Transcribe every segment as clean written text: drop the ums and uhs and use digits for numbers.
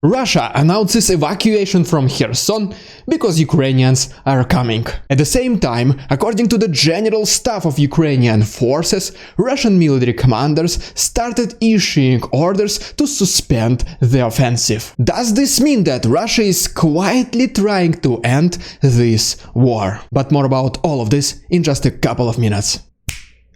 Russia announces evacuation from Kherson because Ukrainians are coming. At the same time, according to the General Staff of Ukrainian Forces, Russian military commanders started issuing orders to suspend the offensive. Does this mean that Russia is quietly trying to end this war? But more about all of this in just a couple of minutes.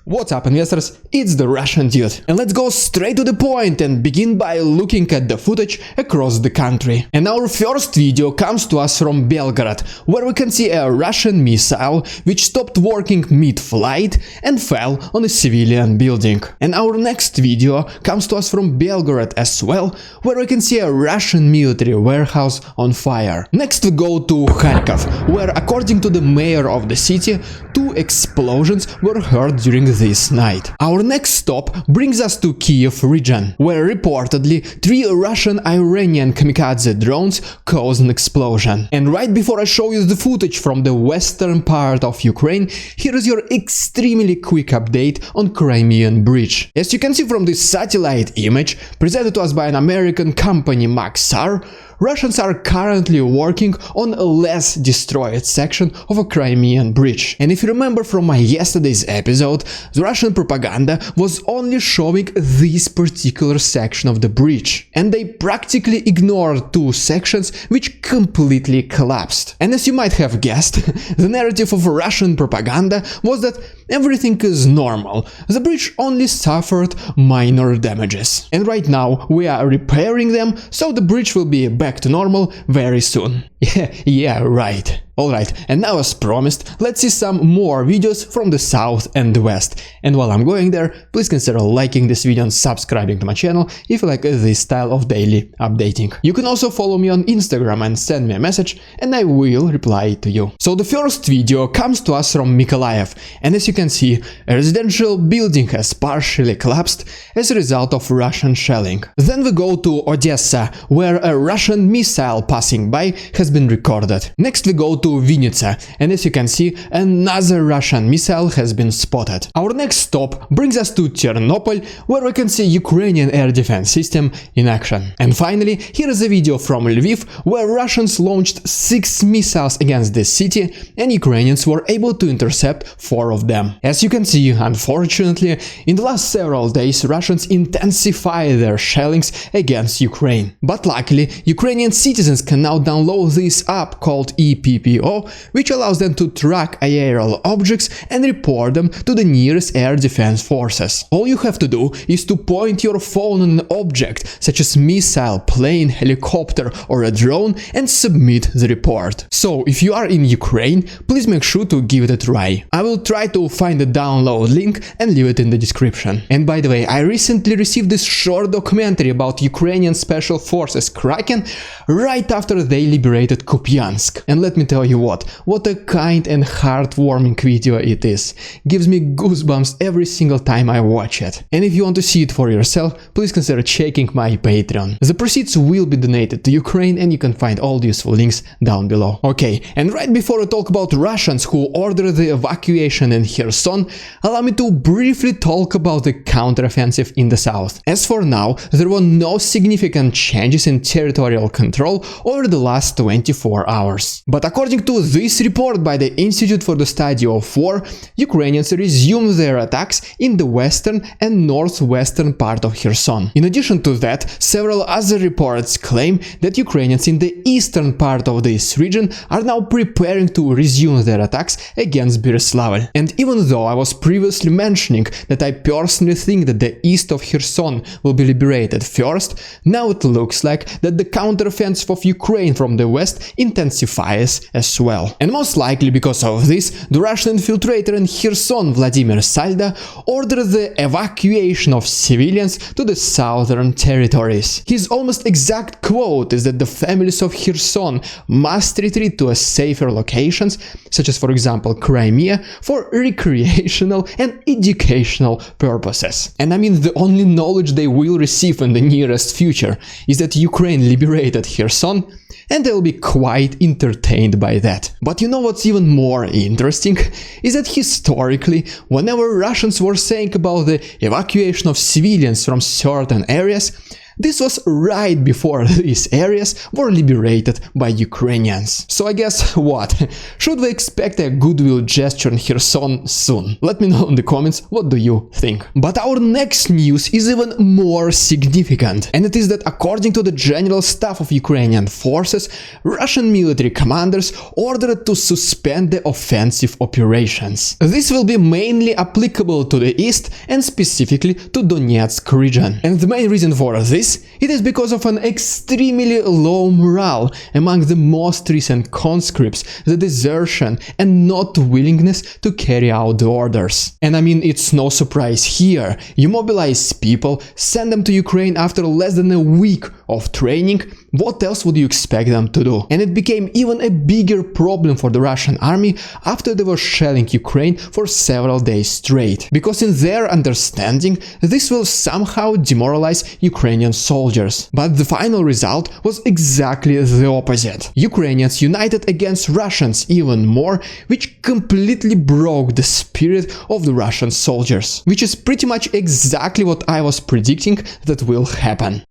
What's up, investors? It's the Russian dude. And let's go straight to the point and begin by looking at the footage across the country. And our first video comes to us from Belgorod, where we can see a Russian missile which stopped working mid-flight and fell on a civilian building. And our next video comes to us from Belgorod as well, where we can see a Russian military warehouse on fire. Next we go to Kharkov, where according to the mayor of the city, 2 explosions were heard during this night. Our next stop brings us to Kiev region, where reportedly 3 Russian-Iranian kamikaze drones caused an explosion. And right before I show you the footage from the western part of Ukraine, here is your extremely quick update on Crimea Bridge. As you can see from this satellite image, presented to us by an American company Maxar, Russians are currently working on a less destroyed section of a Crimean bridge. And if you remember from my yesterday's episode, the Russian propaganda was only showing this particular section of the bridge. And they practically ignored 2 sections which completely collapsed. And as you might have guessed, the narrative of Russian propaganda was that everything is normal. The bridge only suffered minor damages. And right now we are repairing them, so the bridge will be back to normal very soon. Yeah, right. Alright, and now as promised, let's see some more videos from the south and the west. And while I'm going there, please consider liking this video and subscribing to my channel if you like this style of daily updating. You can also follow me on Instagram and send me a message and I will reply to you. So the first video comes to us from Mykolaiv, and as you can see, a residential building has partially collapsed as a result of Russian shelling. Then we go to Odessa, where a Russian missile passing by has been recorded. Next we go to Vinnytsia, and as you can see, another Russian missile has been spotted. Our next stop brings us to Ternopil, where we can see Ukrainian air defense system in action. And finally, here is a video from Lviv, where Russians launched 6 missiles against this city, and Ukrainians were able to intercept 4 of them. As you can see, unfortunately, in the last several days, Russians intensified their shellings against Ukraine. But luckily, Ukrainian citizens can now download this app called EPPO, which allows them to track aerial objects and report them to the nearest air defense forces. All you have to do is to point your phone on an object, such as missile, plane, helicopter or a drone, and submit the report. So if you are in Ukraine, please make sure to give it a try. I will try to find the download link and leave it in the description. And by the way, I recently received this short documentary about Ukrainian Special Forces Kraken right after they liberated Kupiansk. And let me tell you what a kind and heartwarming video it is. Gives me goosebumps every single time I watch it. And if you want to see it for yourself, please consider checking my Patreon. The proceeds will be donated to Ukraine and you can find all the useful links down below. Okay, and right before we talk about Russians who ordered the evacuation in Kherson, allow me to briefly talk about the counteroffensive in the south. As for now, there were no significant changes in territorial control over the last 24 hours. But according to this report by the Institute for the Study of War, Ukrainians resumed their attacks in the western and northwestern part of Kherson. In addition to that, several other reports claim that Ukrainians in the eastern part of this region are now preparing to resume their attacks against Berezlavl. And even though I was previously mentioning that I personally think that the east of Kherson will be liberated first, now it looks like that the counteroffensive of Ukraine from the west intensifies as well. And most likely because of this, the Russian infiltrator in Kherson Vladimir Saldo ordered the evacuation of civilians to the southern territories. His almost exact quote is that the families of Kherson must retreat to a safer locations, such as for example Crimea, for recreational and educational purposes. And I mean, the only knowledge they will receive in the nearest future is that Ukraine liberated Kherson, and they'll be quite entertained by that. But you know what's even more interesting? Is that historically, whenever Russians were saying about the evacuation of civilians from certain areas, This was right before these areas were liberated by Ukrainians. So I guess what? Should we expect a goodwill gesture in Kherson soon? Let me know in the comments what do you think. But our next news is even more significant, and it is that according to the General Staff of Ukrainian Forces, Russian military commanders ordered to suspend the offensive operations. This will be mainly applicable to the east and specifically to Donetsk region. And the main reason for this, it is because of an extremely low morale among the most recent conscripts, the desertion and not willingness to carry out the orders. And I mean, it's no surprise here. You mobilize people, send them to Ukraine after less than a week of training. What else would you expect them to do? And it became even a bigger problem for the Russian army after they were shelling Ukraine for several days straight. Because in their understanding, this will somehow demoralize Ukrainian soldiers. But the final result was exactly the opposite. Ukrainians united against Russians even more, which completely broke the spirit of the Russian soldiers. Which is pretty much exactly what I was predicting that will happen.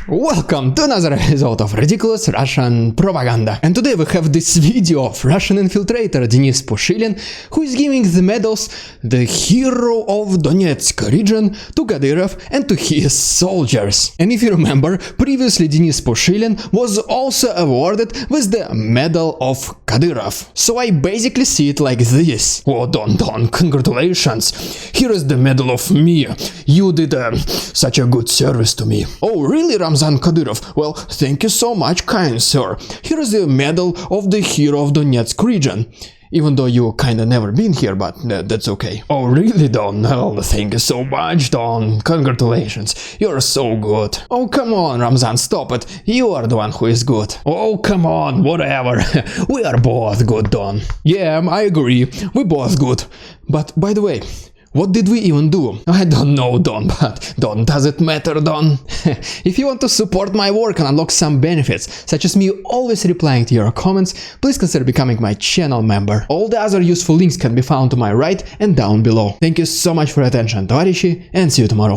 Welcome to another episode of Ridiculous Russian Propaganda. And today we have this video of Russian infiltrator Denis Pushilin, who is giving the medals the hero of Donetsk region to Kadyrov and to his soldiers. And if you remember, previously Denis Pushilin was also awarded with the Medal of Kadyrov. So I basically see it like this. Oh, Don, congratulations. Here is the medal of me. You did such a good service to me. Oh, really, Kadyrov? Well, thank you so much, kind sir. Here is the medal of the hero of Donetsk region. Even though you kinda never been here, but that's okay. Oh, really, Don? Oh, thank you so much, Don. Congratulations. You're so good. Oh, come on, Ramzan, stop it. You are the one who is good. Oh, come on, whatever. We are both good, Don. Yeah, I agree. We both good. But, by the way, what did we even do? I don't know, Don, but Don, does it matter, Don? If you want to support my work and unlock some benefits, such as me always replying to your comments, please consider becoming my channel member. All the other useful links can be found to my right and down below. Thank you so much for your attention, товарищи, and see you tomorrow.